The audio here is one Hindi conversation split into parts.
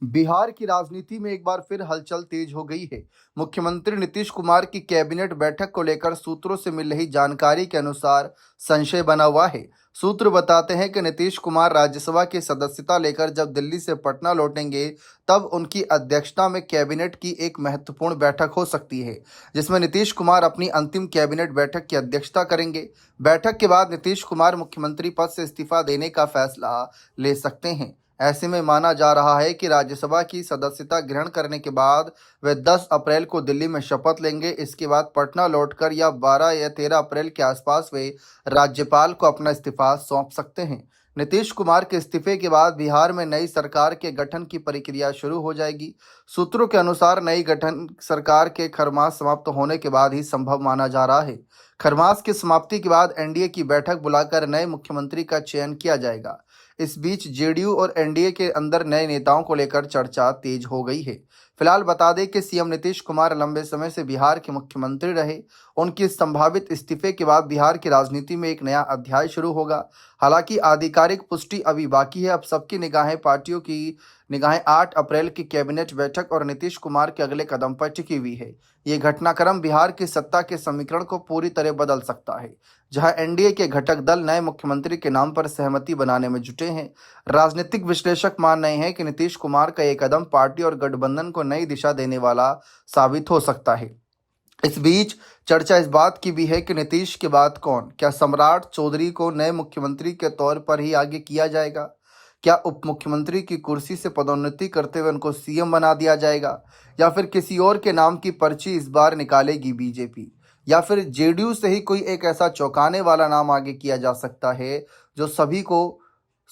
बिहार की राजनीति में एक बार फिर हलचल तेज हो गई है। मुख्यमंत्री नीतीश कुमार की कैबिनेट बैठक को लेकर सूत्रों से मिल रही जानकारी के अनुसार संशय बना हुआ है। सूत्र बताते हैं कि नीतीश कुमार राज्यसभा की सदस्यता लेकर जब दिल्ली से पटना लौटेंगे, तब उनकी अध्यक्षता में कैबिनेट की एक महत्वपूर्ण बैठक हो सकती है, जिसमें नीतीश कुमार अपनी अंतिम कैबिनेट बैठक की अध्यक्षता करेंगे। बैठक के बाद नीतीश कुमार मुख्यमंत्री पद से इस्तीफा देने का फैसला ले सकते हैं। ऐसे में माना जा रहा है कि राज्यसभा की सदस्यता ग्रहण करने के बाद वे 10 अप्रैल को दिल्ली में शपथ लेंगे। इसके बाद पटना लौटकर या 12 या 13 अप्रैल के आसपास वे राज्यपाल को अपना इस्तीफा सौंप सकते हैं। नीतीश कुमार के इस्तीफे के बाद बिहार में नई सरकार के गठन की प्रक्रिया शुरू हो जाएगी। सूत्रों के अनुसार नई गठन सरकार के खरमास समाप्त होने के बाद ही संभव माना जा रहा है। खरमास की समाप्ति के बाद एनडीए की बैठक बुलाकर नए मुख्यमंत्री का चयन किया जाएगा। इस बीच जेडीयू और एनडीए के अंदर नए नेताओं को लेकर चर्चा तेज हो गई है। फिलहाल बता दें कि सीएम नीतीश कुमार लंबे समय से बिहार के मुख्यमंत्री रहे। उनकी संभावित इस्तीफे के बाद बिहार की राजनीति में एक नया अध्याय शुरू होगा। हालांकि आधिकारिक पुष्टि अभी बाकी है। अब सबकी निगाहें पार्टियों की निगाहें 8 अप्रैल की कैबिनेट बैठक और नीतीश कुमार के अगले कदम पर टिकी हुई है। ये घटनाक्रम बिहार की सत्ता के समीकरण को पूरी तरह बदल सकता है, जहां एनडीए के घटक दल नए मुख्यमंत्री के नाम पर सहमति बनाने में जुटे हैं। राजनीतिक विश्लेषक मान रहे हैं कि नीतीश कुमार का ये कदम पार्टी और गठबंधन को नई दिशा देने वाला साबित हो सकता है। इस बीच चर्चा इस बात की भी है कि नीतीश के बाद कौन? क्या सम्राट चौधरी को नए मुख्यमंत्री के तौर पर ही आगे किया जाएगा? क्या उप मुख्यमंत्री की कुर्सी से पदोन्नति करते हुए उनको सीएम बना दिया जाएगा? या फिर किसी और के नाम की पर्ची इस बार निकालेगी बीजेपी? या फिर जेडीयू से ही कोई एक ऐसा चौंकाने वाला नाम आगे किया जा सकता है जो सभी को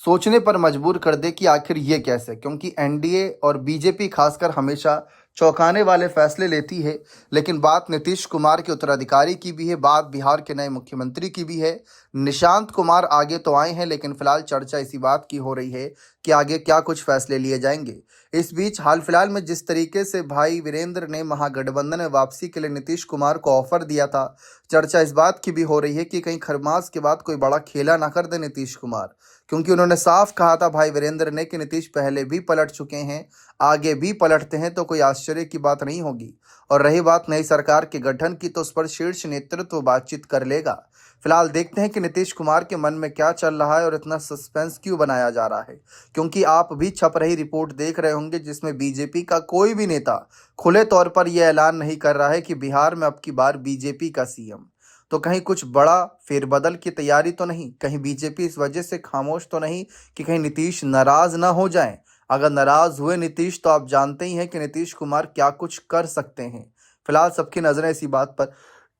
सोचने पर मजबूर कर दे कि आखिर ये कैसे? क्योंकि एनडीए और बीजेपी खासकर हमेशा चौंकाने वाले फैसले लेती है। लेकिन बात नीतीश कुमार के उत्तराधिकारी की भी है, बात बिहार के नए मुख्यमंत्री की भी है। निशांत कुमार आगे तो आए हैं, लेकिन फिलहाल चर्चा इसी बात की हो रही है कि आगे क्या कुछ फैसले लिए जाएंगे। इस बीच हाल फिलहाल में जिस तरीके से भाई वीरेंद्र ने महागठबंधन में वापसी के लिए नीतीश कुमार को ऑफर दिया था, चर्चा इस बात की भी हो रही है कि कहीं खरमास के बाद कोई बड़ा खेला ना कर दे नीतीश कुमार, क्योंकि उन्होंने साफ कहा था भाई वीरेंद्र ने कि नीतीश पहले भी पलट चुके हैं, आगे भी पलटते हैं तो कोई आश्चर्य की बात नहीं होगी। और रही बात नई सरकार के गठन की, तो उस पर शीर्ष नेतृत्व बातचीत कर लेगा। फिलहाल देखते हैं कि नीतीश कुमार के मन में क्या चल रहा है और इतना सस्पेंस क्यों बनाया जा रहा है, क्योंकि आप भी छप रही रिपोर्ट देख रहे होंगे जिसमें बीजेपी का कोई भी नेता खुले तौर पर यह ऐलान नहीं कर रहा है कि बिहार में अब की बार बीजेपी का सीएम। तो कहीं कुछ बड़ा फेरबदल की तैयारी तो नहीं? कहीं बीजेपी इस वजह से खामोश तो नहीं कि कहीं नीतीश नाराज ना हो जाएं? अगर नाराज हुए नीतीश, तो आप जानते ही हैं कि नीतीश कुमार क्या कुछ कर सकते हैं। फिलहाल सबकी नजरें इसी बात पर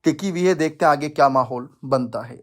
टिकी हुई है। देखते हैं आगे क्या माहौल बनता है।